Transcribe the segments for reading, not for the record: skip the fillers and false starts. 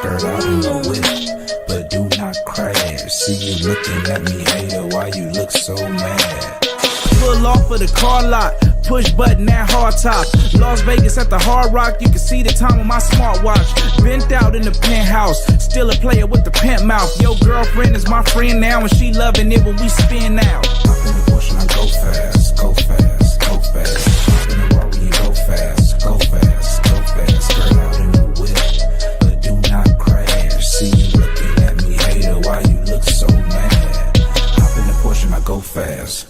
skirt out in the whip, but do not crash. See you looking at me, hater, why you look so mad? Pull off of the car lot, push button that hard top. Las Vegas at the Hard Rock, you can see the time on my smartwatch. Bent out in the penthouse, still a player with the pimp mouth. Your girlfriend is my friend now, and she loving it when we spin out. Hop in the Porsche and I go fast, go fast, go fast. Hop in the Rari and go fast, go fast, go fast. Skirt out in the whip, but do not crash. See you looking at me, hater, why you look so mad? Hop in the Porsche and I go fast.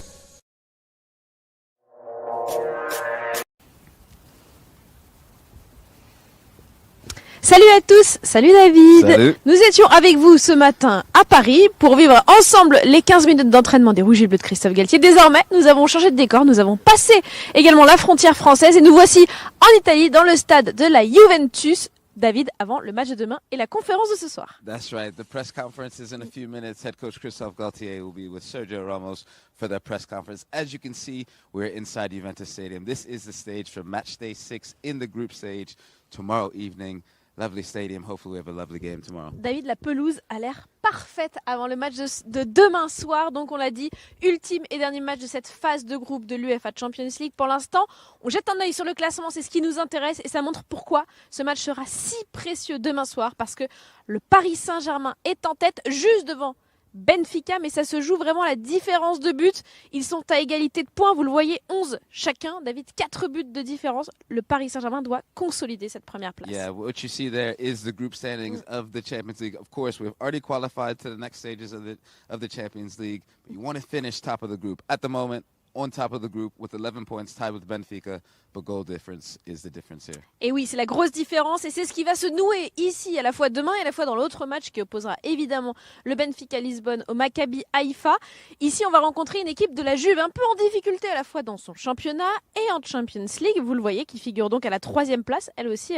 Salut à tous, salut David. Salut. Nous étions avec vous ce matin à Paris pour vivre ensemble les 15 minutes d'entraînement des Rouges et Bleus de Christophe Galtier. Désormais, nous avons changé de décor, nous avons passé également la frontière française et nous voici en Italie dans le stade de la Juventus. David, avant le match de demain et la conférence de ce soir. That's right. The press conference is in a few minutes. Head coach Christophe Galtier will be with Sergio Ramos for their press conference. As you can see, we're inside Juventus Stadium. This is the stage for match day 6 in the group stage tomorrow evening. Lovely stadium. Hopefully we have a lovely game tomorrow. David, la pelouse a l'air parfaite avant le match de demain soir. Donc on l'a dit, ultime et dernier match de cette phase de groupe de l'UEFA Champions League. Pour l'instant, on jette un œil sur le classement, c'est ce qui nous intéresse et ça montre pourquoi ce match sera si précieux demain soir. Parce que le Paris Saint-Germain est en tête juste devant Benfica, mais ça se joue vraiment à la différence de but. Ils sont à égalité de points, vous le voyez, 11 chacun. David, 4 buts de différence. Le Paris Saint-Germain doit consolider cette première place. Yeah, what you see there is the group standings of the Champions League. Of course, we've already qualified to the next stages of the Champions League. But you want to finish top of the group. At the moment, on top of the group with 11 points, tied with Benfica, but goal difference is the difference here. Et oui, c'est la grosse différence et c'est ce qui va se nouer ici, à la fois demain et à la fois dans l'autre match qui opposera évidemment le Benfica Lisbonne au Maccabi Haïfa. Ici, on va rencontrer une équipe de la Juve un peu en difficulté à la fois dans son championnat et en Champions League. Vous le voyez, qui figure donc à la 3e place. Elle aussi,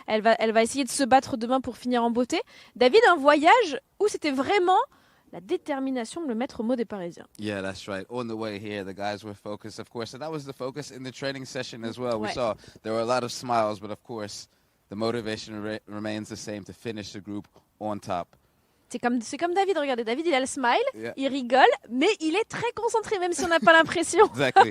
elle va essayer de se battre demain pour finir en beauté. David, un voyage où c'était vraiment la détermination de le mettre au mot des Parisiens. Yeah, that's right. On the way here, the guys were focused, of course, and that was the focus in the training session as well. We saw there were a lot of smiles, but of course, the motivation remains the same to finish the group on top. C'est comme David, regardez, David il a le smile, Yeah. il rigole, mais il est très concentré, même si on n'a pas l'impression. Exactly.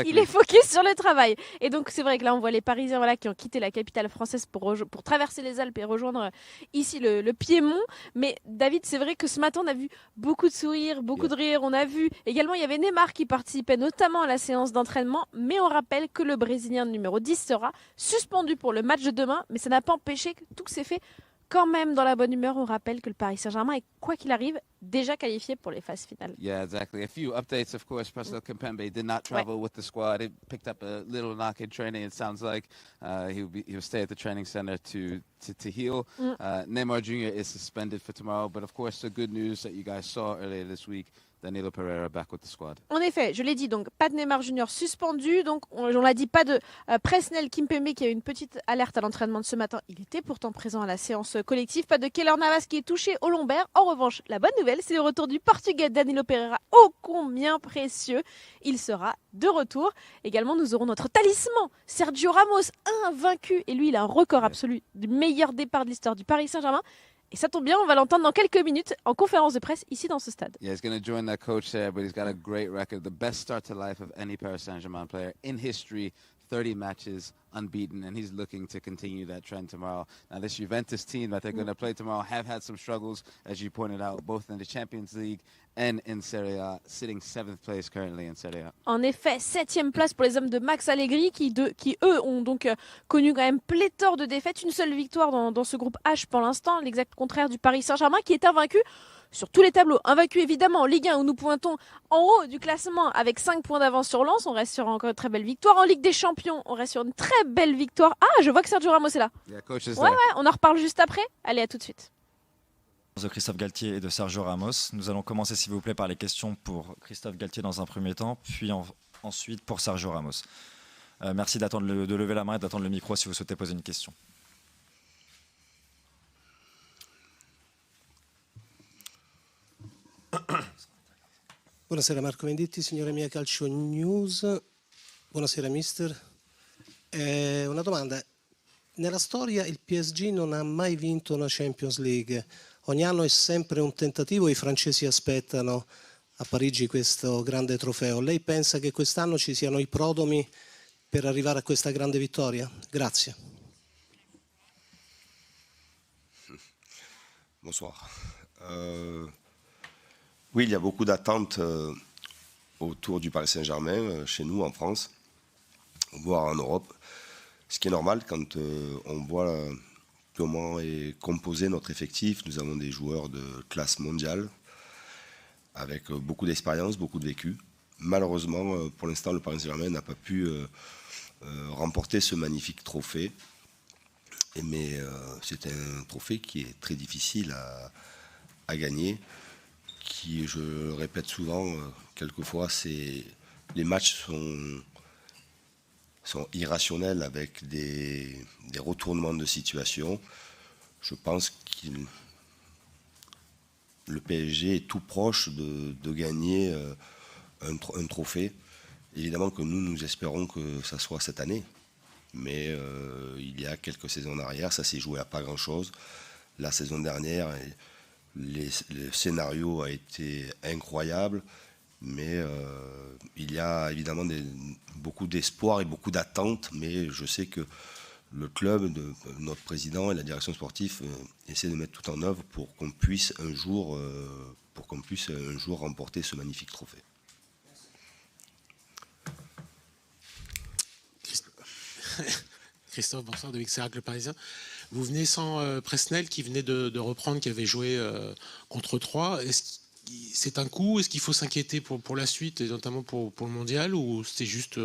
Il est focus sur le travail. Et donc c'est vrai que là on voit les Parisiens qui ont quitté la capitale française pour traverser les Alpes et rejoindre ici le Piémont. Mais David, c'est vrai que ce matin on a vu beaucoup de sourires, beaucoup de rires. On a vu également, il y avait Neymar qui participait notamment à la séance d'entraînement. Mais on rappelle que le Brésilien numéro 10 sera suspendu pour le match de demain. Mais ça n'a pas empêché que tout s'est fait quand même dans la bonne humeur. On rappelle que le Paris Saint-Germain est, quoi qu'il arrive, déjà qualifié pour les phases finales. Yeah, exactly. A few updates, of course. Presnel Kimpembe did not travel with the squad. He picked up a little knock in training. It sounds like he'll stay at the training center to heal. Neymar Jr. is suspended for tomorrow. But of course, the good news that you guys saw earlier this week, Danilo Pereira back with the squad. En effet, je l'ai dit, donc pas de Neymar Junior suspendu, donc on l'a dit, pas de Presnel Kimpembe qui a eu une petite alerte à l'entraînement de ce matin. Il était pourtant présent à la séance collective. Pas de Keylor Navas qui est touché au lombaire. En revanche, la bonne nouvelle, c'est le retour du Portugais Danilo Pereira, ô combien précieux. Il sera de retour. Également, nous aurons notre talisman, Sergio Ramos, invaincu. Et lui, il a un record absolu du meilleur départ de l'histoire du Paris Saint-Germain. Et ça tombe bien, on va l'entendre dans quelques minutes en conférence de presse ici dans ce stade. Yeah, he's going to join that coach there, but he's got a great record. The best start to life of any Paris Saint-Germain player in history. 30 matches unbeaten, and he's looking to continue that trend tomorrow. Now, this Juventus team that they're going to play tomorrow have had some struggles, as you pointed out, both in the Champions League and in Serie A, sitting 7th place currently in Serie A. En effet, 7e place pour les hommes de Max Allegri, qui eux, ont donc connu quand même pléthore de défaites. Une seule victoire dans ce groupe H pour l'instant, l'exact contraire du Paris Saint-Germain, qui est invaincu sur tous les tableaux. Invaincu évidemment en Ligue 1 où nous pointons en haut du classement avec 5 points d'avance sur Lens. On reste sur encore une très belle victoire. En Ligue des Champions, on reste sur une très belle victoire. Ah, je vois que Sergio Ramos est là. Yeah, coach is Ouais, there. on en reparle juste après. Allez, à tout de suite. De Christophe Galtier et de Sergio Ramos. Nous allons commencer, s'il vous plaît, par les questions pour Christophe Galtier dans un premier temps, puis ensuite pour Sergio Ramos. Merci de lever la main et d'attendre le micro si vous souhaitez poser une question. Buonasera Marco Venditti, signore mia Calcio News. Buonasera mister. Una domanda. nella storia il PSG non ha mai vinto una Champions League. Ogni anno è sempre un tentativo, i francesi aspettano a Parigi questo grande trofeo. Lei pensa che quest'anno ci siano i prodromi per arrivare a questa grande vittoria? Grazie. Bonsoir. Oui, il y a beaucoup d'attentes autour du Paris Saint-Germain, chez nous en France, voire en Europe. Ce qui est normal quand on voit comment est composé notre effectif. Nous avons des joueurs de classe mondiale, avec beaucoup d'expérience, beaucoup de vécu. Malheureusement, pour l'instant, le Paris Saint-Germain n'a pas pu remporter ce magnifique trophée. Mais c'est un trophée qui est très difficile à gagner, qui, je le répète souvent, quelquefois, les matchs sont irrationnels avec des retournements de situation. Je pense que le PSG est tout proche de gagner un trophée. Évidemment que nous espérons que ça soit cette année. Mais il y a quelques saisons en arrière, ça s'est joué à pas grand-chose. La saison dernière, le scénario a été incroyable, mais il y a évidemment beaucoup d'espoir et beaucoup d'attentes, mais je sais que le club, notre président et la direction sportive essaient de mettre tout en œuvre pour qu'on puisse un jour remporter ce magnifique trophée. Christophe, bonsoir, de l'Excellence Le Parisien. Vous venez sans Presnel qui venait de reprendre, qui avait joué contre Troyes. C'est un coup? Est-ce qu'il faut s'inquiéter pour la suite, et notamment pour le mondial, ou c'était juste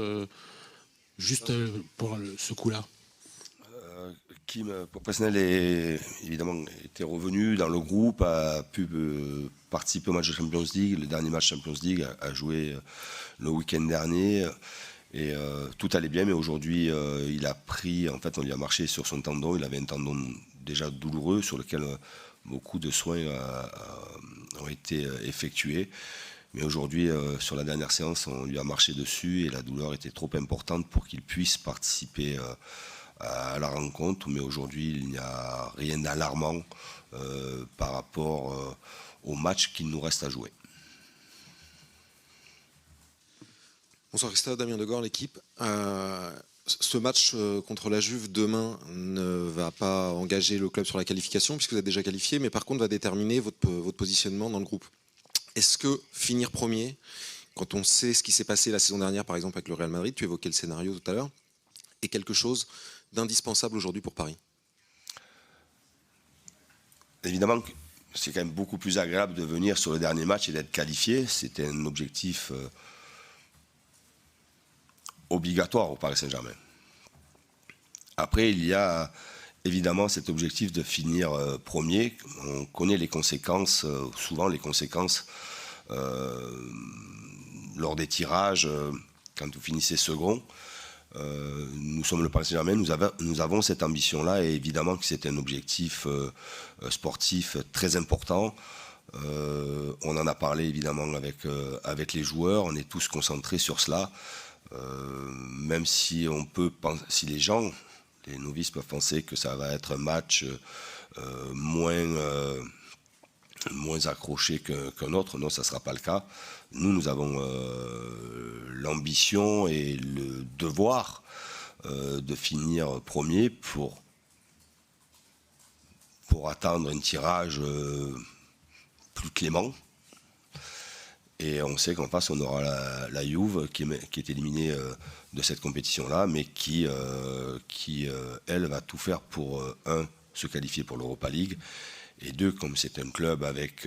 pour ce coup-là? Presnel évidemment était revenu dans le groupe, a pu participer au match de Champions League. Le dernier match Champions League a joué le week-end dernier. Et tout allait bien, mais aujourd'hui, il a pris, en fait, on lui a marché sur son tendon. Il avait un tendon déjà douloureux sur lequel beaucoup de soins ont été effectués. Mais aujourd'hui, sur la dernière séance, on lui a marché dessus et la douleur était trop importante pour qu'il puisse participer à la rencontre. Mais aujourd'hui, il n'y a rien d'alarmant par rapport au match qu'il nous reste à jouer. Bonsoir Christophe, Damien Degore, l'équipe. Ce match contre la Juve demain ne va pas engager le club sur la qualification puisque vous êtes déjà qualifié, mais par contre va déterminer votre positionnement dans le groupe. Est-ce que finir premier, quand on sait ce qui s'est passé la saison dernière par exemple avec le Real Madrid, tu évoquais le scénario tout à l'heure, est quelque chose d'indispensable aujourd'hui pour Paris? Évidemment, c'est quand même beaucoup plus agréable de venir sur le dernier match et d'être qualifié. C'était un objectif obligatoire au Paris Saint-Germain. Après, il y a évidemment cet objectif de finir premier. On connaît les conséquences, souvent les conséquences lors des tirages, quand vous finissez second. Nous sommes le Paris Saint-Germain, nous avons cette ambition-là et évidemment que c'est un objectif sportif très important. On en a parlé évidemment avec les joueurs, on est tous concentrés sur cela. Même si si les novices peuvent penser que ça va être un match moins accroché qu'un autre, non, ça ne sera pas le cas. Nous avons l'ambition et le devoir de finir premier pour atteindre un tirage plus clément. Et on sait qu'en face, on aura la Juve qui est éliminée de cette compétition-là, mais qui elle, va tout faire pour, se qualifier pour l'Europa League, et deux, comme c'est un club avec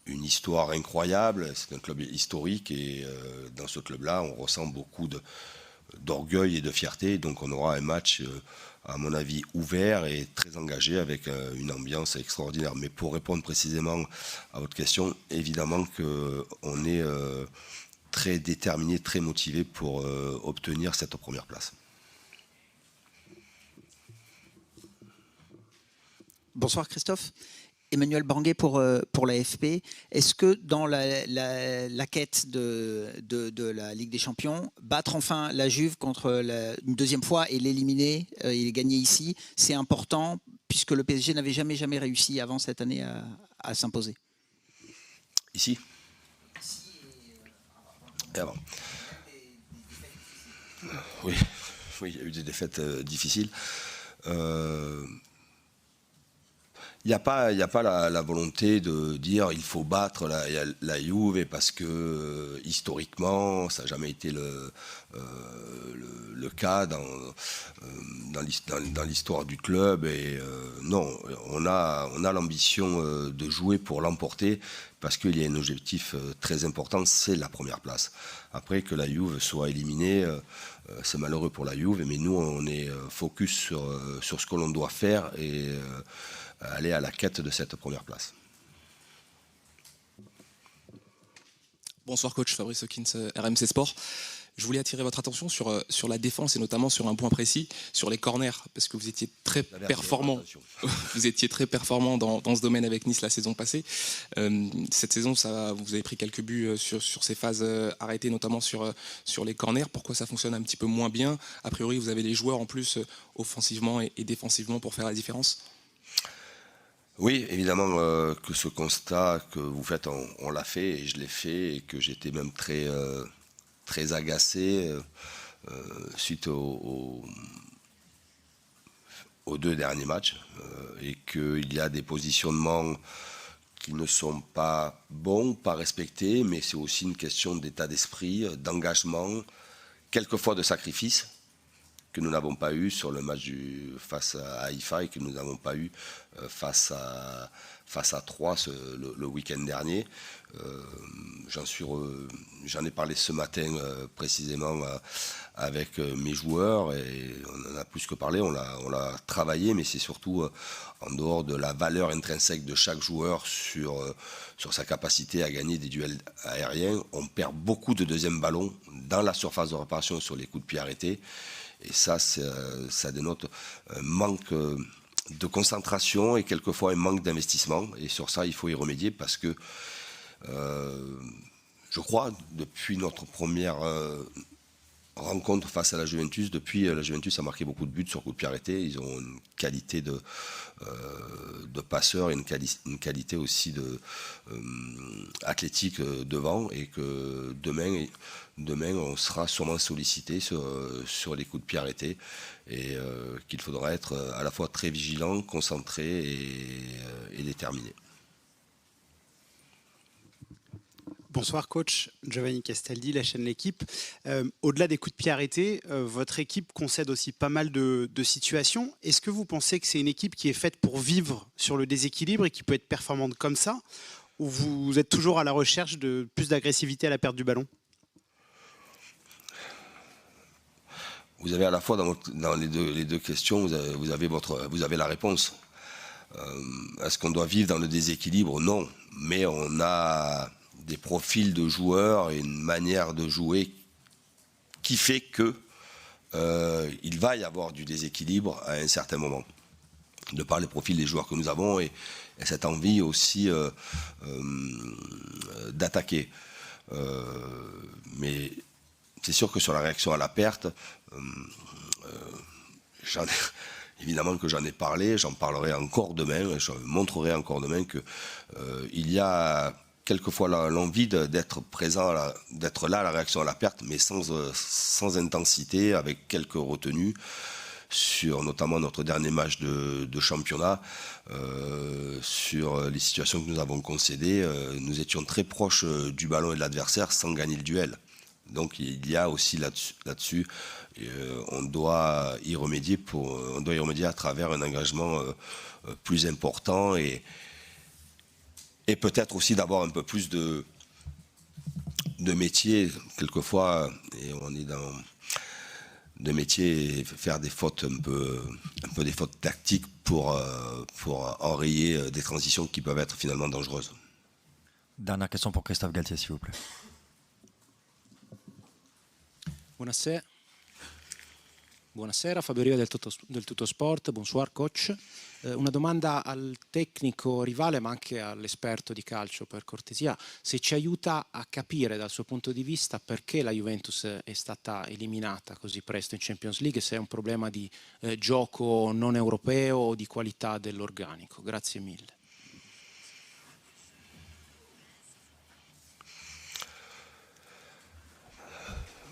une histoire incroyable, c'est un club historique, et dans ce club-là, on ressent beaucoup d'orgueil et de fierté, donc on aura un match à mon avis ouvert et très engagé avec une ambiance extraordinaire. Mais pour répondre précisément à votre question, évidemment qu'on est très déterminé, très motivé pour obtenir cette première place. Bonsoir Christophe. Emmanuel Banguet pour l'AFP. Est-ce que dans la quête de la Ligue des Champions, battre enfin la Juve une deuxième fois et l'éliminer, et gagner ici, c'est important puisque le PSG n'avait jamais réussi avant cette année à s'imposer? Ici et avant. Oui, il y a eu des défaites difficiles. Il n'y a pas la volonté de dire il faut battre la Juve parce que historiquement ça n'a jamais été le cas dans l'histoire du club. Et non, on a l'ambition de jouer pour l'emporter parce qu'il y a un objectif très important, c'est la première place. Après que la Juve soit éliminée, c'est malheureux pour la Juve, mais nous on est focus sur ce que l'on doit faire et aller à la quête de cette première place. Bonsoir coach, Fabrice Hawkins, RMC Sport. Je voulais attirer votre attention sur la défense et notamment sur un point précis, sur les corners, parce que vous étiez très performant. Vous étiez très performant dans ce domaine avec Nice la saison passée. Cette saison, vous avez pris quelques buts sur ces phases arrêtées, notamment sur les corners. Pourquoi ça fonctionne un petit peu moins bien? A priori, vous avez les joueurs en plus offensivement et défensivement pour faire la différence? Oui, évidemment que ce constat que vous faites, on l'a fait et je l'ai fait et que j'étais même très agacé suite aux 2 derniers matchs et qu'il y a des positionnements qui ne sont pas bons, pas respectés, mais c'est aussi une question d'état d'esprit, d'engagement, quelquefois de sacrifice que nous n'avons pas eu sur le match face à Haïfa et que nous n'avons pas eu face à Troyes le week-end dernier. J'en ai parlé ce matin précisément avec mes joueurs et on en a plus que parlé, on l'a travaillé, mais c'est surtout en dehors de la valeur intrinsèque de chaque joueur sur sa capacité à gagner des duels aériens. On perd beaucoup de deuxième ballons dans la surface de réparation sur les coups de pied arrêtés. Et ça dénote un manque de concentration et quelquefois un manque d'investissement. Et sur ça, il faut y remédier parce que je crois, depuis notre première rencontre face à la Juventus, la Juventus a marqué beaucoup de buts sur coup de pied arrêté. Ils ont une qualité de passeur et une qualité aussi athlétique devant et que demain on sera sûrement sollicité sur les coups de pied arrêtés et qu'il faudra être à la fois très vigilant, concentré et déterminé. Bonsoir coach, Giovanni Castaldi, la chaîne L'Équipe. Au-delà des coups de pied arrêtés, votre équipe concède aussi pas mal de situations. Est-ce que vous pensez que c'est une équipe qui est faite pour vivre sur le déséquilibre et qui peut être performante comme ça? Ou vous êtes toujours à la recherche de plus d'agressivité à la perte du ballon? Vous avez à la fois dans les deux questions, vous avez la réponse. Est-ce qu'on doit vivre dans le déséquilibre? Non, mais on a des profils de joueurs et une manière de jouer qui fait que il va y avoir du déséquilibre à un certain moment, de par les profils des joueurs que nous avons et cette envie aussi d'attaquer. Mais c'est sûr que sur la réaction à la perte, évidemment que j'en ai parlé, j'en parlerai encore demain, je montrerai encore demain qu'il y a quelquefois l'envie d'être présent, d'être là à la réaction à la perte, mais sans intensité, avec quelques retenues, sur notamment notre dernier match de championnat, sur les situations que nous avons concédées. Nous étions très proches du ballon et de l'adversaire sans gagner le duel. Donc il y a aussi là-dessus, on doit y remédier à travers un engagement plus important et peut-être aussi d'avoir un peu plus de métier, quelquefois, et on est dans de métier, et faire des fautes un peu des fautes tactiques pour enrayer des transitions qui peuvent être finalement dangereuses. Dernière question pour Christophe Galtier, s'il vous plaît. Buonasera. Buonasera, Fabio Riva del Tuttosport, bonsoir coach. Una domanda al tecnico rivale ma anche all'esperto di calcio per cortesia, se ci aiuta a capire dal suo punto di vista perché la Juventus è stata eliminata così presto in Champions League, se è un problema di gioco non europeo o di qualità dell'organico. Grazie mille.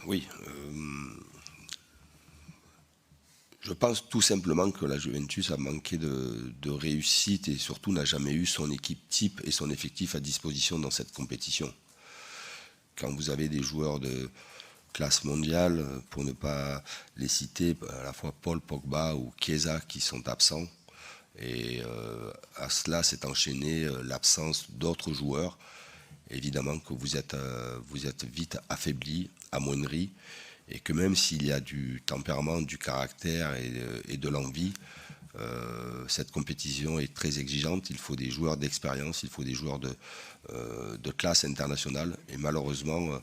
Oui. Je pense tout simplement que la Juventus a manqué de réussite et surtout n'a jamais eu son équipe type et son effectif à disposition dans cette compétition. Quand vous avez des joueurs de classe mondiale, pour ne pas les citer, à la fois Paul Pogba ou Chiesa qui sont absents, et à cela s'est enchaîné l'absence d'autres joueurs. Évidemment que vous êtes vite affaibli, amoindri, et que même s'il y a du tempérament, du caractère et de l'envie, cette compétition est très exigeante. Il faut des joueurs d'expérience, il faut des joueurs de classe internationale. Et malheureusement,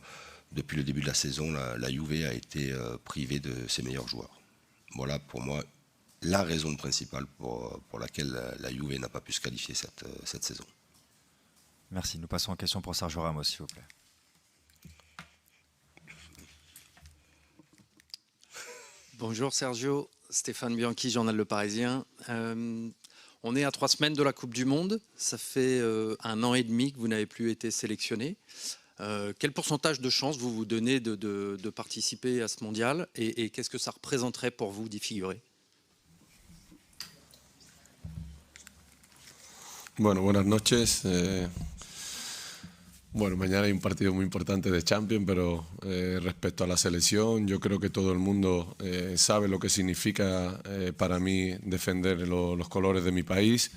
depuis le début de la saison, la Juve a été privée de ses meilleurs joueurs. Voilà pour moi la raison principale pour laquelle la Juve n'a pas pu se qualifier cette saison. Merci. Nous passons en question pour Sergio Ramos, s'il vous plaît. Bonjour Sergio, Stéphane Bianchi, Journal Le Parisien. On est à 3 semaines de la Coupe du Monde. Ça fait 1 an et demi que vous n'avez plus été sélectionné. Quel pourcentage de chances vous vous donnez de participer à ce mondial et qu'est-ce que ça représenterait pour vous d'y figurer? Bueno, buenas noches. Bueno, mañana hay un partido muy importante de Champions, pero respecto a la selección, yo creo que todo el mundo sabe lo que significa para mí defender los colores de mi país.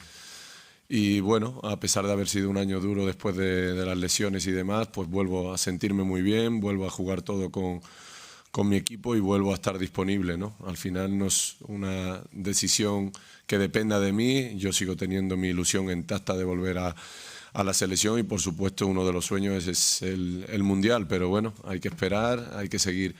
Y bueno, a pesar de haber sido un año duro después de las lesiones y demás, pues vuelvo a sentirme muy bien, vuelvo a jugar todo con mi equipo y vuelvo a estar disponible, ¿no? Al final no es una decisión que dependa de mí, yo sigo teniendo mi ilusión intacta de volver a la selección y por supuesto uno de los sueños es el Mundial, pero bueno, hay que esperar, hay que seguir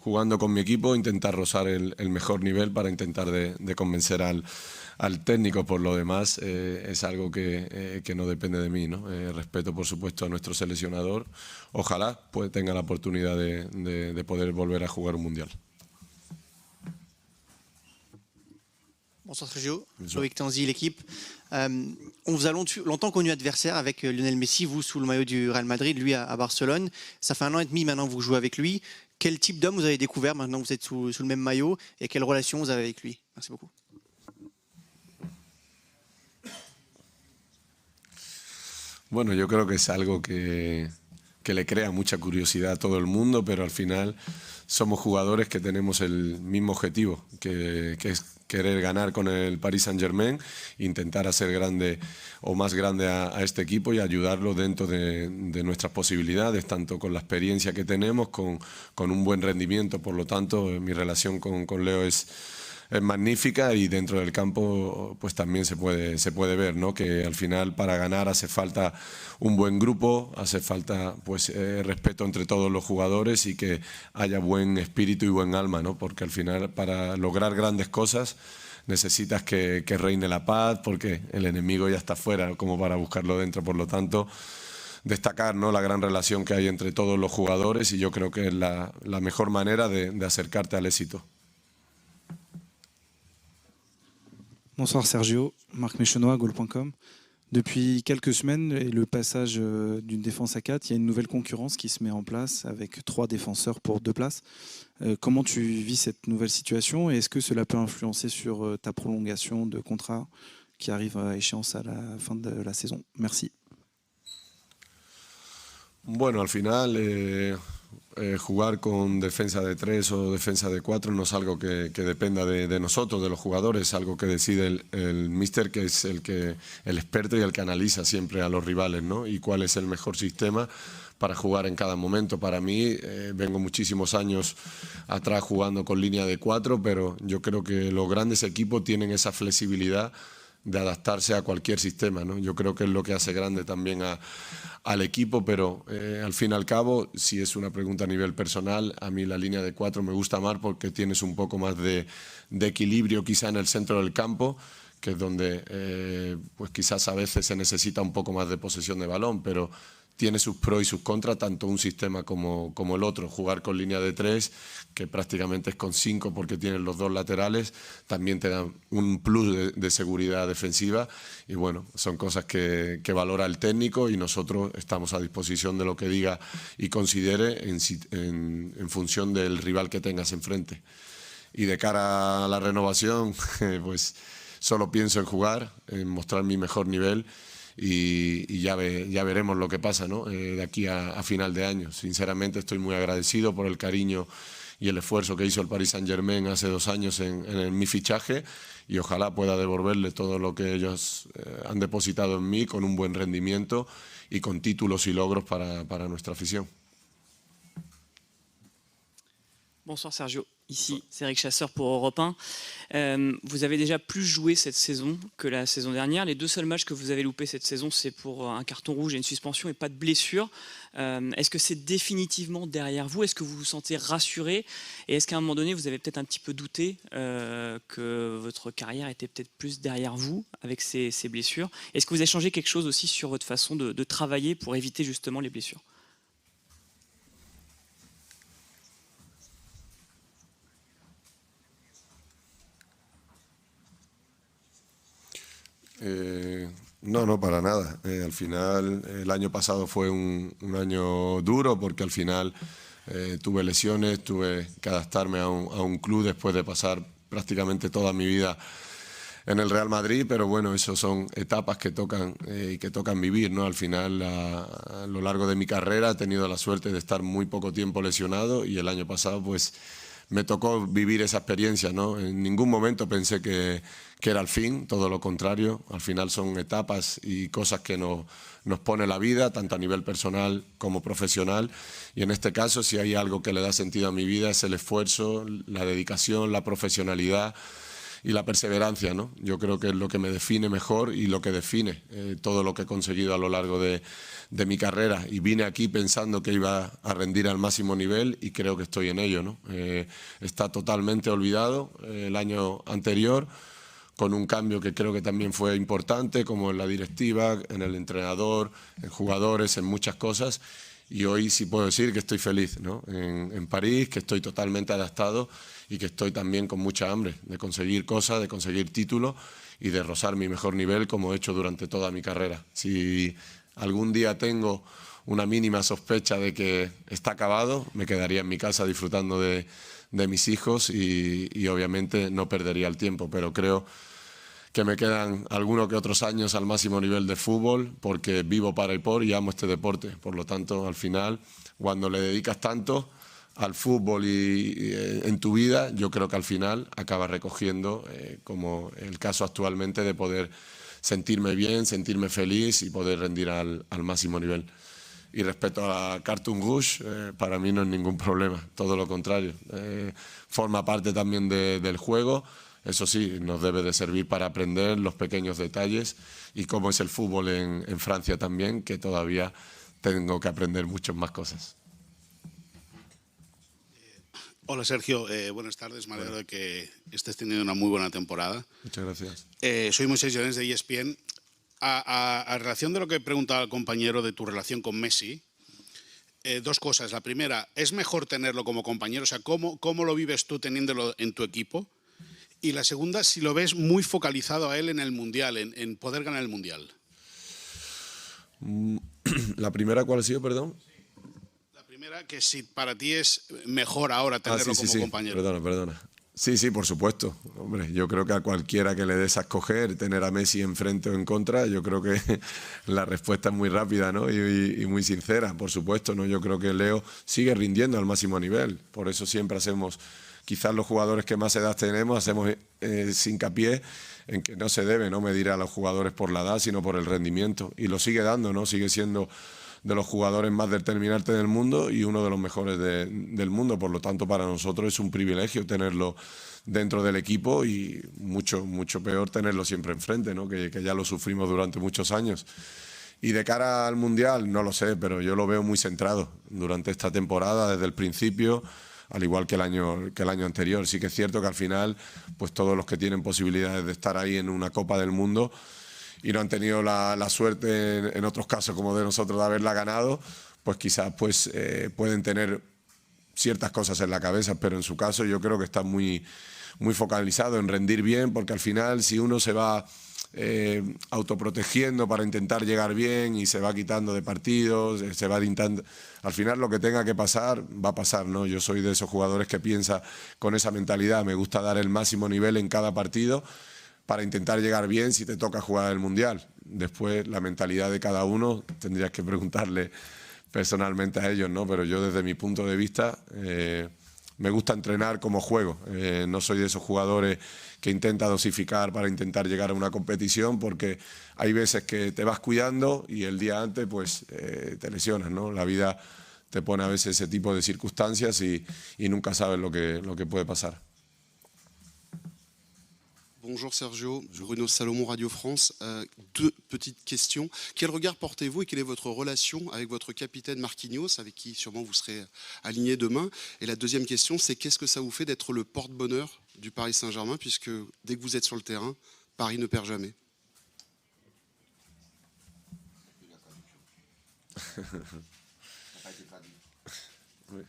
jugando con mi equipo, intentar rozar el mejor nivel para intentar de convencer al técnico. Por lo demás es algo que no depende de mí, ¿no? Respeto por supuesto a nuestro seleccionador, ojalá pues tenga la oportunidad de poder volver a jugar un Mundial. Bonsoir Sergio, Loïc Tanzi, l'équipe. On vous a longtemps connu adversaire avec Lionel Messi, vous sous le maillot du Real Madrid, lui à Barcelone. Ça fait 1 an et demi maintenant que vous jouez avec lui. Quel type d'homme vous avez découvert maintenant que vous êtes sous le même maillot et quelle relation vous avez avec lui? Merci beaucoup. Bueno, yo creo que es algo que le crea mucha curiosidad a todo el mundo, pero al final somos jugadores que tenemos el mismo objetivo, que es querer ganar con el Paris Saint-Germain, intentar hacer grande o más grande a este equipo y ayudarlo dentro de nuestras posibilidades, tanto con la experiencia que tenemos, con un buen rendimiento. Por lo tanto, mi relación con Leo es magnífica y dentro del campo pues también se puede ver, ¿no? Que al final para ganar hace falta un buen grupo, hace falta pues respeto entre todos los jugadores y que haya buen espíritu y buen alma, ¿no? Porque al final para lograr grandes cosas necesitas que reine la paz, porque el enemigo ya está fuera como para buscarlo dentro. Por lo tanto, destacar, ¿no?, la gran relación que hay entre todos los jugadores y yo creo que es la mejor manera de acercarte al éxito. Bonsoir Sergio, Marc Méchenois, Goal.com. Depuis quelques semaines et le passage d'une défense à 4, il y a une nouvelle concurrence qui se met en place avec 3 défenseurs pour 2 places. Comment tu vis cette nouvelle situation et est-ce que cela peut influencer sur ta prolongation de contrat qui arrive à échéance à la fin de la saison? Merci. Bueno, al final jugar con defensa de 3 o defensa de 4 no es algo que dependa de nosotros, de los jugadores, es algo que decide el míster, que es el experto y el que analiza siempre a los rivales, ¿no? Y cuál es el mejor sistema para jugar en cada momento. Para mí, vengo muchísimos años atrás jugando con línea de 4, pero yo creo que los grandes equipos tienen esa flexibilidad adaptarse a cualquier sistema, ¿no? Yo creo que es lo que hace grande también al equipo, pero al fin y al cabo, si es una pregunta a nivel personal, a mí la línea de 4 me gusta más porque tienes un poco más de equilibrio quizá en el centro del campo, que es donde pues quizás a veces se necesita un poco más de posesión de balón, pero tiene sus pros y sus contras, tanto un sistema como el otro. Jugar con línea de 3, que prácticamente es con 5 porque tienes los dos laterales, también te da un plus de seguridad defensiva. Y bueno, son cosas que valora el técnico y nosotros estamos a disposición de lo que diga y considere en función del rival que tengas enfrente. Y de cara a la renovación, pues solo pienso en jugar, en mostrar mi mejor nivel. Y ya veremos lo que pasa, ¿no? De aquí a final de año. Sinceramente estoy muy agradecido por el cariño y el esfuerzo que hizo el Paris Saint-Germain hace 2 años en mi fichaje y ojalá pueda devolverle todo lo que ellos han depositado en mí con un buen rendimiento y con títulos y logros para nuestra afición. Bonsoir Sergio, ici c'est Eric Chasseur pour Europe 1. Vous avez déjà plus joué cette saison que la saison dernière. Les 2 seuls matchs que vous avez loupés cette saison, c'est pour un carton rouge et une suspension et pas de blessure. Est-ce que c'est définitivement derrière vous? Est-ce que vous vous sentez rassuré? Et est-ce qu'à un moment donné, vous avez peut-être un petit peu douté que votre carrière était peut-être plus derrière vous avec ces blessures? Est-ce que vous avez changé quelque chose aussi sur votre façon de travailler pour éviter justement les blessures? No, para nada. Al final, el año pasado fue un año duro porque al final tuve lesiones, tuve que adaptarme a un club después de pasar prácticamente toda mi vida en el Real Madrid, pero bueno, eso son etapas que tocan vivir, ¿no? Al final, a lo largo de mi carrera he tenido la suerte de estar muy poco tiempo lesionado y el año pasado pues me tocó vivir esa experiencia, ¿no? En ningún momento pensé que era el fin, todo lo contrario. Al final son etapas y cosas que nos pone la vida, tanto a nivel personal como profesional. Y en este caso, si hay algo que le da sentido a mi vida, es el esfuerzo, la dedicación, la profesionalidad y la perseverancia, ¿no? Yo creo que es lo que me define mejor y lo que define todo lo que he conseguido a lo largo de mi carrera. Y vine aquí pensando que iba a rendir al máximo nivel y creo que estoy en ello, ¿no? Está totalmente olvidado el año anterior, con un cambio que creo que también fue importante, como en la directiva, en el entrenador, en jugadores, en muchas cosas. Y hoy sí puedo decir que estoy feliz, ¿no? En París, que estoy totalmente adaptado y que estoy también con mucha hambre de conseguir cosas, de conseguir títulos y de rozar mi mejor nivel como he hecho durante toda mi carrera. Si algún día tengo una mínima sospecha de que está acabado, me quedaría en mi casa disfrutando de mis hijos y obviamente no perdería el tiempo, pero creo que me quedan algunos que otros años al máximo nivel de fútbol porque vivo para y por y amo este deporte. Por lo tanto, al final, cuando le dedicas tanto al fútbol y en tu vida, yo creo que al final acabas recogiendo, como el caso actualmente, de poder sentirme bien, sentirme feliz y poder rendir al máximo nivel. Y respecto a Cartoon Rouge, para mí no es ningún problema, todo lo contrario. Forma parte también del juego. Eso sí, nos debe de servir para aprender los pequeños detalles y cómo es el fútbol en Francia también, que todavía tengo que aprender muchas más cosas. Hola Sergio, buenas tardes, me alegro de que estés teniendo una muy buena temporada. Muchas gracias. Soy Moisés Llorens de ESPN. A relación de lo que preguntaba el compañero de tu relación con Messi, 2 cosas. La primera, ¿es mejor tenerlo como compañero? O sea, ¿cómo lo vives tú teniéndolo en tu equipo? Y la segunda, si lo ves muy focalizado a él en el Mundial, en poder ganar el Mundial. ¿La primera cuál ha sido, perdón? La primera, que si para ti es mejor ahora tenerlo como compañero. Perdona. Sí, por supuesto. Hombre, yo creo que a cualquiera que le des a escoger tener a Messi enfrente o en contra, yo creo que la respuesta es muy rápida, ¿no? y muy sincera, por supuesto, ¿no? Yo creo que Leo sigue rindiendo al máximo nivel. Por eso siempre hacemos, quizás los jugadores que más edad tenemos, hacemos hincapié en que no se debe, ¿no?, medir a los jugadores por la edad, sino por el rendimiento. Y lo sigue dando, ¿no? Sigue siendo los jugadores más determinantes del mundo y uno de los mejores del mundo. Por lo tanto, para nosotros es un privilegio tenerlo dentro del equipo y mucho peor tenerlo siempre enfrente, ¿no? que ya lo sufrimos durante muchos años. Y de cara al Mundial, no lo sé, pero yo lo veo muy centrado durante esta temporada, desde el principio, al igual que el año anterior. Sí que es cierto que al final, pues todos los que tienen posibilidades de estar ahí en una Copa del Mundo y no han tenido la suerte en otros casos como de nosotros de haberla ganado, pues quizás pueden tener ciertas cosas en la cabeza, pero en su caso yo creo que está muy focalizado en rendir bien, porque al final si uno se va autoprotegiendo para intentar llegar bien y se va quitando de partidos, se va intentando, al final lo que tenga que pasar va a pasar, ¿no? Yo soy de esos jugadores que piensa con esa mentalidad, me gusta dar el máximo nivel en cada partido para intentar llegar bien si te toca jugar el Mundial. Después la mentalidad de cada uno tendrías que preguntarle personalmente a ellos, ¿no? Pero yo desde mi punto de vista me gusta entrenar como juego. No soy de esos jugadores que intenta dosificar para intentar llegar a una competición, porque hay veces que te vas cuidando y el día antes pues te lesionas, ¿no? La vida te pone a veces ese tipo de circunstancias y nunca sabes lo que puede pasar. Bonjour Sergio, Bruno Salomon, Radio France. Deux petites questions. Quel regard portez-vous et quelle est votre relation avec votre capitaine Marquinhos, avec qui sûrement vous serez aligné demain? Et la deuxième question, c'est qu'est-ce que ça vous fait d'être le porte-bonheur du Paris Saint-Germain, puisque dès que vous êtes sur le terrain, Paris ne perd jamais? Oui,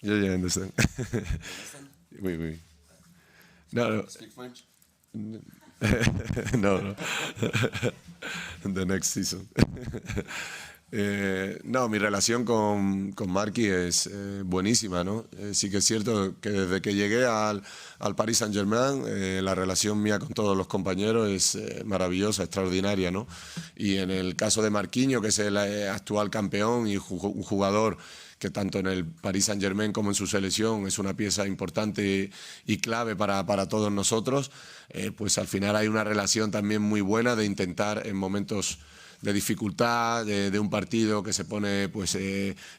I understand. Oui. No. Speak French? No. The next season. No, mi relación con Marqui es buenísima, ¿no? Sí que es cierto que desde que llegué al Paris Saint-Germain, la relación mía con todos los compañeros es maravillosa, extraordinaria, ¿no? Y en el caso de Marquinhos, que es el actual campeón y un jugador que tanto en el Paris Saint-Germain como en su selección es una pieza importante y clave para todos nosotros, pues al final hay una relación también muy buena de intentar en momentos de dificultad, de un partido que se pone pues,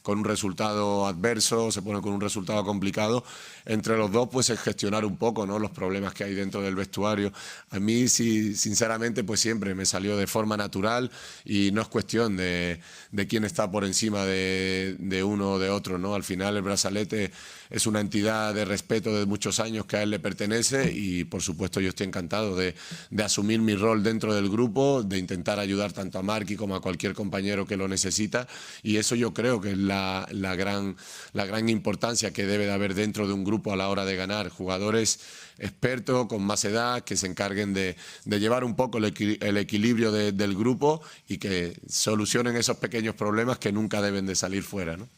con un resultado adverso, se pone con un resultado complicado, entre los dos pues es gestionar un poco, ¿no?, los problemas que hay dentro del vestuario. A mí sí, sinceramente pues siempre me salió de forma natural y no es cuestión de quién está por encima de uno o de otro, ¿no? Al final el brazalete es una entidad de respeto de muchos años que a él le pertenece y por supuesto yo estoy encantado de asumir mi rol dentro del grupo, de intentar ayudar tanto a Marqui como a cualquier compañero que lo necesita, y eso yo creo que es la gran importancia que debe de haber dentro de un grupo a la hora de ganar. Jugadores expertos, con más edad, que se encarguen de llevar un poco el equilibrio del grupo y que solucionen esos pequeños problemas que nunca deben de salir fuera, ¿no?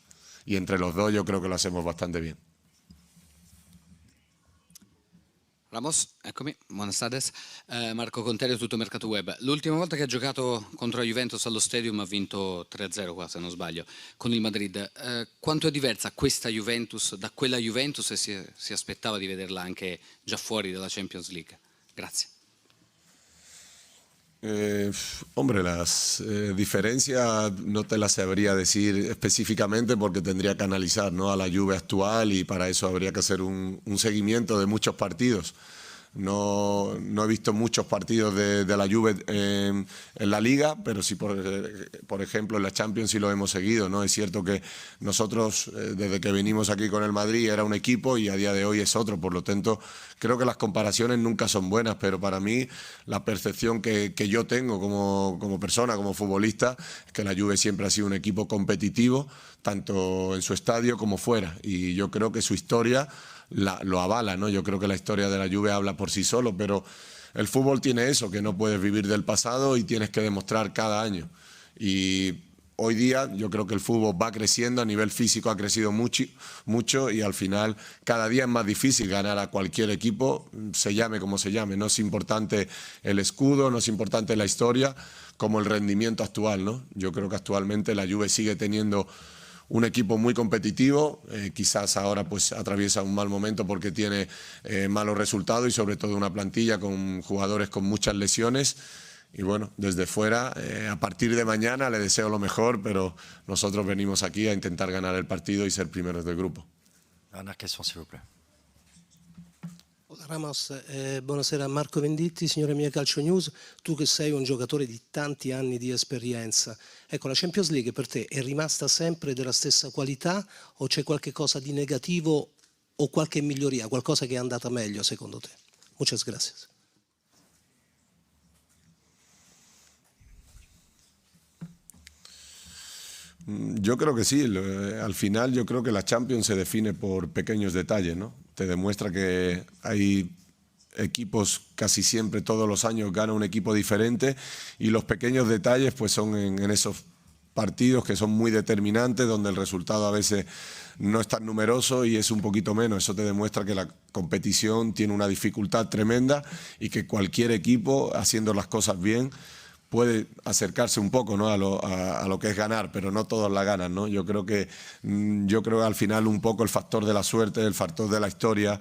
Y entre los dos yo creo que lo hacemos bastante bien. Ramos, eccomi, buenas tardes. Marco Conterio, Tutto Mercato Web. L'ultima volta che ha giocato contro la Juventus allo Stadium ha vinto 3-0 qua, se non sbaglio, con il Madrid. Quanto è diversa questa Juventus da quella Juventus e si aspettava di vederla anche già fuori dalla Champions League? Grazie. Hombre, las diferencias no te las sabría decir específicamente porque tendría que analizar, ¿no?, a la Juve actual y para eso habría que hacer un seguimiento de muchos partidos. No he visto muchos partidos de la Juve en la Liga, pero sí, por ejemplo, en la Champions sí lo hemos seguido, ¿no? Es cierto que nosotros, desde que vinimos aquí con el Madrid, era un equipo y a día de hoy es otro. Por lo tanto, creo que las comparaciones nunca son buenas, pero para mí la percepción que yo tengo como persona, como futbolista, es que la Juve siempre ha sido un equipo competitivo, tanto en su estadio como fuera. Y yo creo que su historia lo avala, ¿no? Yo creo que la historia de la Juve habla por sí solo, pero el fútbol tiene eso, que no puedes vivir del pasado y tienes que demostrar cada año. Y hoy día yo creo que el fútbol va creciendo, a nivel físico ha crecido mucho y al final cada día es más difícil ganar a cualquier equipo, se llame como se llame. No es importante el escudo, no es importante la historia, como el rendimiento actual, ¿no? Yo creo que actualmente la Juve sigue teniendo un equipo muy competitivo, quizás ahora pues atraviesa un mal momento porque tiene malos resultados y sobre todo una plantilla con jugadores con muchas lesiones Y bueno, desde fuera, a partir de mañana le deseo lo mejor, pero nosotros venimos aquí a intentar ganar el partido y ser primeros del grupo. Dernière question, s'il vous plaît. Ramos, buonasera, Marco Venditti, signore mia Calcio News. Tu che sei un giocatore di tanti anni di esperienza, ecco, la Champions League per te è rimasta sempre della stessa qualità o c'è qualche cosa di negativo o qualche miglioria, qualcosa che è andata meglio secondo te? Muchas gracias. Yo creo que sí, al final yo creo que la Champions se define por pequeños detalles, ¿no? Te demuestra que hay equipos casi siempre, todos los años gana un equipo diferente y los pequeños detalles pues son en esos partidos que son muy determinantes, donde el resultado a veces no es tan numeroso y es un poquito menos. Eso te demuestra que la competición tiene una dificultad tremenda y que cualquier equipo, haciendo las cosas bien, puede acercarse un poco, ¿no? a lo que es ganar, pero no todos la ganan, ¿no? Yo creo que al final un poco el factor de la suerte, el factor de la historia,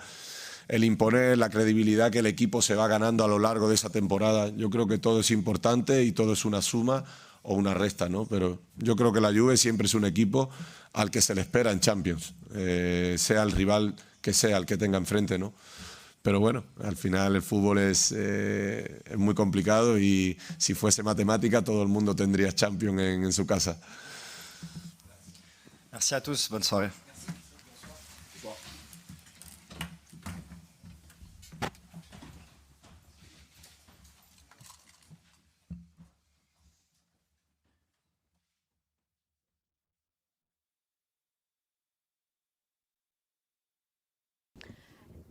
el imponer la credibilidad que el equipo se va ganando a lo largo de esa temporada, yo creo que todo es importante y todo es una suma o una resta, ¿no? Pero yo creo que la Juve siempre es un equipo al que se le espera en Champions, sea el rival que sea el que tenga enfrente, ¿no? Pero bueno, al final el fútbol es muy complicado y si fuese matemática todo el mundo tendría Champions en su casa. Merci à tous, bonne soirée.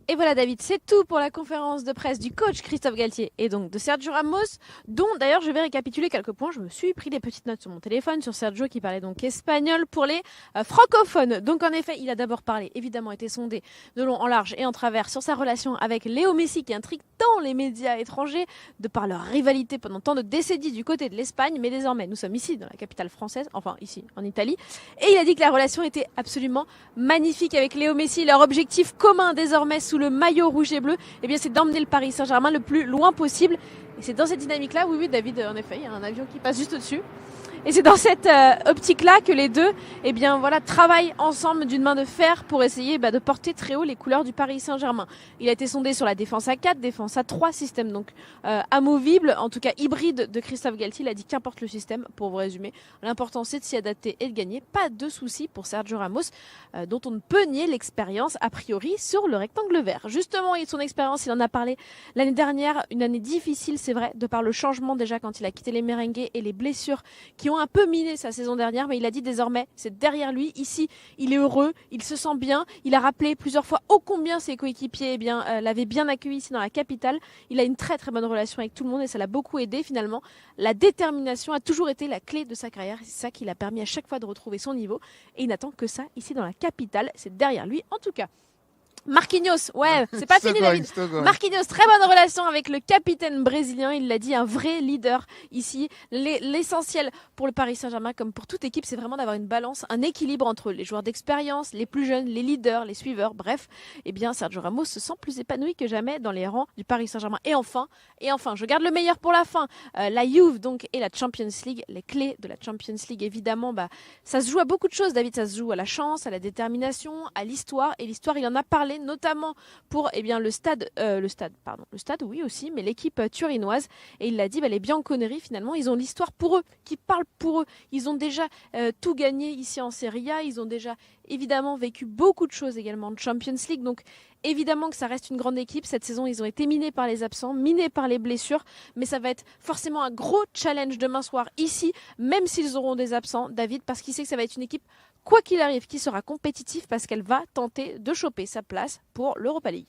Et voilà David, c'est tout pour la conférence de presse du coach Christophe Galtier et donc de Sergio Ramos, dont d'ailleurs je vais récapituler quelques points. Je me suis pris des petites notes sur mon téléphone sur Sergio qui parlait donc espagnol pour les francophones. Donc en effet, il a d'abord parlé, évidemment été sondé de long en large et en travers sur sa relation avec Léo Messi qui intrigue tant les médias étrangers de par leur rivalité pendant tant de décennies du côté de l'Espagne. Mais désormais, nous sommes ici dans la capitale française, enfin ici en Italie. Et il a dit que la relation était absolument magnifique avec Léo Messi. Leur objectif commun désormais sous le maillot rouge et bleu, eh bien c'est d'emmener le Paris Saint-Germain le plus loin possible. Et c'est dans cette dynamique-là, oui David, en effet, il y a un avion qui passe juste au-dessus. Et c'est dans cette optique-là que les deux, eh bien voilà, travaillent ensemble d'une main de fer pour essayer de porter très haut les couleurs du Paris Saint-Germain. Il a été sondé sur la défense à 4, défense à 3, système donc amovible, en tout cas hybride de Christophe Galtier. Il a dit qu'importe le système, pour vous résumer, l'important c'est de s'y adapter et de gagner. Pas de souci pour Sergio Ramos, dont on ne peut nier l'expérience a priori sur le rectangle vert. Justement, et son expérience, il en a parlé l'année dernière, une année difficile, c'est vrai, de par le changement déjà quand il a quitté les merengues et les blessures qui ont un peu miné sa saison dernière, mais il a dit désormais c'est derrière lui. Ici, il est heureux, il se sent bien. Il a rappelé plusieurs fois ô combien ses coéquipiers l'avaient bien accueilli ici dans la capitale. Il a une très très bonne relation avec tout le monde et ça l'a beaucoup aidé finalement. La détermination a toujours été la clé de sa carrière. C'est ça qui l'a permis à chaque fois de retrouver son niveau et il n'attend que ça ici dans la capitale. C'est derrière lui en tout cas. Marquinhos, ouais, c'est pas fini David. Marquinhos, très bonne relation avec le capitaine brésilien, il l'a dit, un vrai leader ici. L'essentiel pour le Paris Saint-Germain, comme pour toute équipe, c'est vraiment d'avoir une balance, un équilibre entre les joueurs d'expérience, les plus jeunes, les leaders, les suiveurs, bref. Eh bien, Sergio Ramos se sent plus épanoui que jamais dans les rangs du Paris Saint-Germain. Et enfin, je garde le meilleur pour la fin. La Juve, donc, et la Champions League, les clés de la Champions League, évidemment, ça se joue à beaucoup de choses, David, ça se joue à la chance, à la détermination, à l'histoire, et l'histoire, il en a parlé notamment pour le stade, oui aussi, mais l'équipe turinoise. Et il l'a dit, les Bianconeri, finalement, ils ont l'histoire pour eux, qui parle pour eux. Ils ont déjà tout gagné ici en Serie A. Ils ont déjà évidemment vécu beaucoup de choses également en Champions League. Donc évidemment que ça reste une grande équipe. Cette saison, ils ont été minés par les absents, minés par les blessures. Mais ça va être forcément un gros challenge demain soir ici, même s'ils auront des absents, David, parce qu'il sait que ça va être une équipe, quoi qu'il arrive, qui sera compétitive parce qu'elle va tenter de choper sa place pour l'Europa League.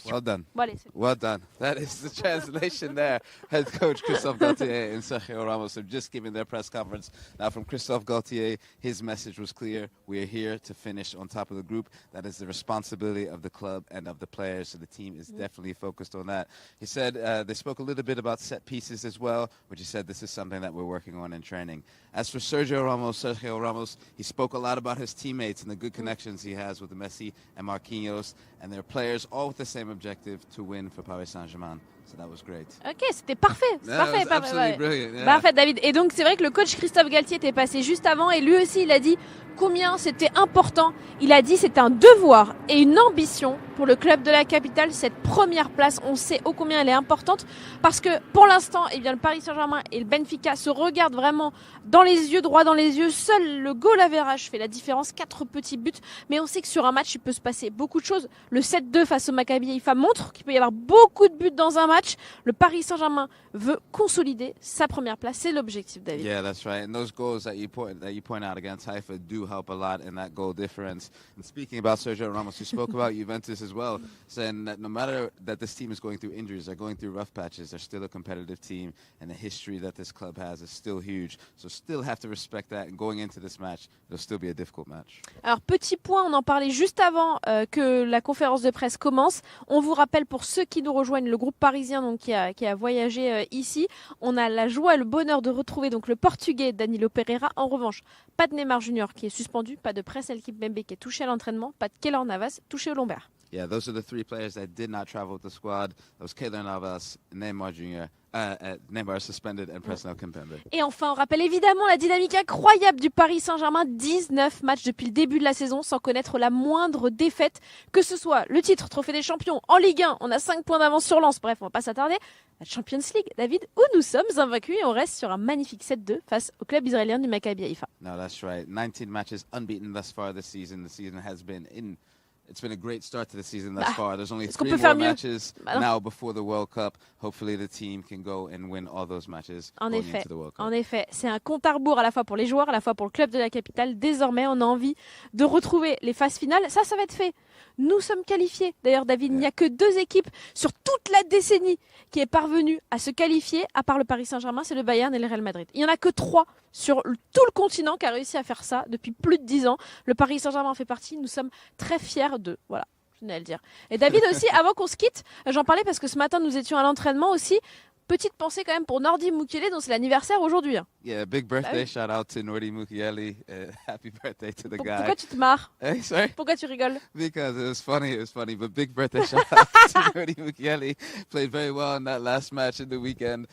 Well done. Bon, allez, well done. That is the translation there. Head coach Christophe Galtier and Sergio Ramos have just given their press conference. Now from Christophe Galtier, his message was clear. We are here to finish on top of the group. That is the responsibility of the club and of the players. So the team is definitely focused on that. He said they spoke a little bit about set pieces as well, which he said this is something that we're working on in training. As for Sergio Ramos, he spoke a lot about his teammates and the good connections he has with Messi and Marquinhos and their players, all with the same objective, to win for Paris Saint-Germain. So that was great. Ok, c'était parfait. C'est Yeah, parfait, it was parfait, absolutely ouais. brilliant, yeah. Parfait, David. Et donc, c'est vrai que le coach Christophe Galtier était passé juste avant et lui aussi, il a dit combien c'était important. Il a dit c'est un devoir et une ambition pour le club de la capitale. Cette première place, on sait ô combien elle est importante parce que pour l'instant, eh bien, le Paris Saint-Germain et le Benfica se regardent vraiment dans les yeux, droit dans les yeux. Seul le goal average fait la différence, 4 petits buts. Mais on sait que sur un match, il peut se passer beaucoup de choses. Le 7-2 face au Maccabi Haïfa montre qu'il peut y avoir beaucoup de buts dans un match. Le Paris Saint-Germain veut consolider sa première place. C'est l'objectif, David. Yeah, that's right. And those goals that you point out against Haifa do help a lot in that goal difference. And speaking about Sergio Ramos, you spoke about Juventus as well, saying that no matter that this team is going through injuries, they're going through rough patches, they're still a competitive team, and the history that this club has is still huge. So still have to respect that. And going into this match, it'll still be a difficult match. Alors, petit point, on en parlait juste avant que la conférence de presse commence. On vous rappelle, pour ceux qui nous rejoignent, le groupe parisien donc, qui a voyagé ici, on a la joie et le bonheur de retrouver donc, le Portugais Danilo Pereira. En revanche, pas de Neymar Junior qui est suspendu, pas de Presnel Kimpembe qui est touché à l'entraînement, pas de Keylor Navas touché au lombaire. Yeah, those are the 3 players that did not travel with the squad. That was Keylor Navas, Neymar Jr., Neymar suspended, and Presnel Kimpembe. Et enfin, on rappelle évidemment la dynamique incroyable du Paris Saint-Germain. 19 matchs depuis le début de la saison sans connaître la moindre défaite. Que ce soit le titre, Trophée des Champions, en Ligue 1, on a 5 points d'avance sur Lens. Bref, on va pas s'attarder. La Champions League, David, où nous sommes invaincus et on reste sur un magnifique 7-2 face au club israélien du Maccabi Haïfa. No, that's right. 19 matches unbeaten thus far this season. The season has been It's been a great start to the season thus far. There's only 3 more matches now before the World Cup. Hopefully the team can go and win all those matches going into the World Cup. En effet, c'est un compte à rebours à la fois pour les joueurs, à la fois pour le club de la capitale. Désormais, on a envie de retrouver les phases finales. Ça va être fait. Nous sommes qualifiés. D'ailleurs, David, il n'y a que 2 équipes sur toute la décennie qui est parvenue à se qualifier, à part le Paris Saint-Germain, c'est le Bayern et le Real Madrid. Il n'y en a que 3 sur tout le continent qui a réussi à faire ça depuis plus de 10 ans. Le Paris Saint-Germain en fait partie. Nous sommes très fiers d'eux. Voilà, je tenais à le dire. Et David aussi, avant qu'on se quitte, j'en parlais parce que ce matin, nous étions à l'entraînement aussi. Petite pensée quand même pour Nordi Mukiele, dont c'est l'anniversaire aujourd'hui. Yeah, big birthday shout out to Nordi Mukiele. Happy birthday to the guy. Pourquoi tu te marres? Hey, sorry? Pourquoi tu rigoles? Because it was funny, but big birthday shout out to Nordi Mukiele. Played very well in that last match in the weekend,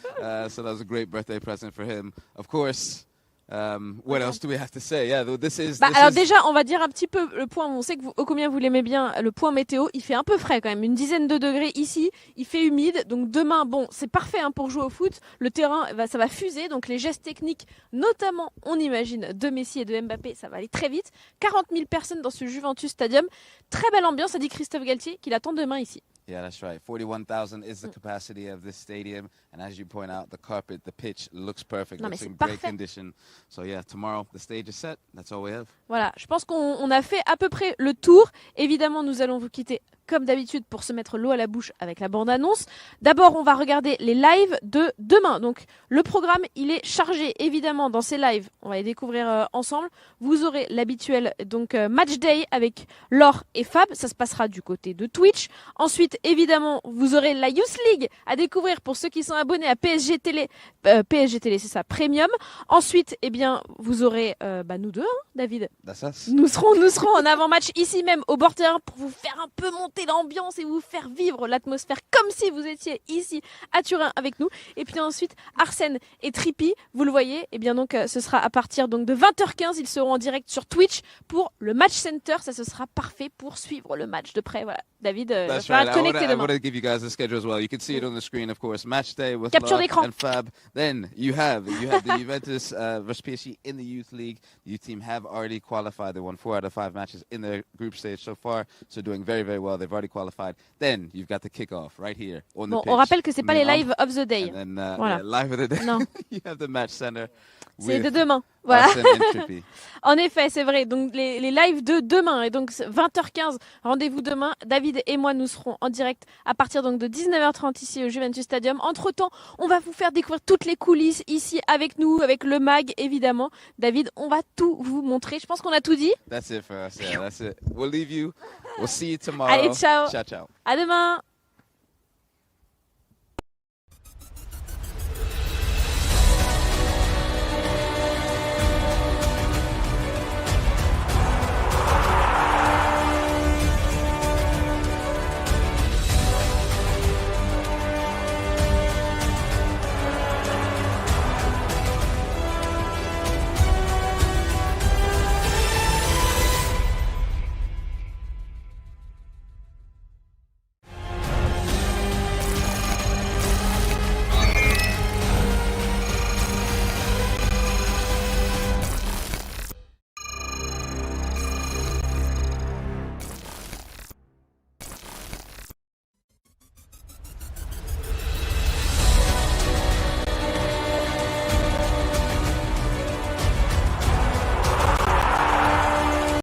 so that was a great birthday present for him. Of course. What else do we have to say? Yeah, this is. Alors déjà, on va dire un petit peu le point. On sait que combien vous l'aimez bien. Le point météo, il fait un peu frais quand même, une dizaine de degrés ici. Il fait humide, donc demain, bon, c'est parfait pour jouer au foot. Le terrain, ça va fuser, donc les gestes techniques, notamment, on imagine, de Messi et de Mbappé, ça va aller très vite. 40 000 personnes dans ce Juventus Stadium. Très belle ambiance, a dit Christophe Galtier, qu'il attend demain ici. Yeah, that's right. 41,000 is the capacity of this stadium, and as you point out, the carpet, the pitch looks perfect. Non, looks mais in c'est great parfait. condition. So yeah, tomorrow the stage is set. That's all we have. Voilà, je pense qu'on a fait à peu près le tour. Évidemment, nous allons vous quitter comme d'habitude pour se mettre l'eau à la bouche avec la bande-annonce. D'abord, on va regarder les lives de demain. Donc, le programme, il est chargé évidemment dans ces lives. On va les découvrir ensemble. Vous aurez l'habituel donc match day avec Laure et Fab. Ça se passera du côté de Twitch. Ensuite, évidemment, vous aurez la Youth League à découvrir pour ceux qui sont abonnés à PSG Télé. PSG Télé, c'est ça, Premium. Ensuite, eh bien, vous aurez nous deux, hein, David. That's us. Nous serons en avant-match ici même au bord terrain pour vous faire un peu monter l'ambiance et vous faire vivre l'atmosphère comme si vous étiez ici à Turin avec nous. Et puis ensuite, Arsène et Trippi, vous le voyez, et bien donc ce sera à partir donc de 20h15, ils seront en direct sur Twitch pour le Match Center. Ça, ce sera parfait pour suivre le match de près. Voilà, David, va falloir être connecté I demain. want to give you guys the schedule as well. You can see it on the screen, of course. Match day with Capture Laure d'écran. and Fab. Then you have the Juventus versus PSG in the Youth League. The youth team have already qualified. They won 4 out of 5 matches in their group stage so far, so doing very, very well. They've already qualified. Then you've got the kickoff right here on the pitch. On rappelle que c'est pas les And then live of the day. And then, Voilà. yeah, live of the day. Non. You have the match center. C'est with de demain. Voilà. Arsène and Trippi. En effet, c'est vrai. Donc les lives de demain et donc 20h15, rendez-vous demain. David et moi, nous serons en direct à partir donc de 19h30 ici au Juventus Stadium. Entre-temps, on va vous faire découvrir toutes les coulisses ici avec nous, avec le mag évidemment. David, on va tout vous montrer. Je pense qu'on a tout dit. That's it for us. Yeah, that's it. We'll leave you. We'll see you tomorrow. Allez, ciao. Ciao, ciao. À demain.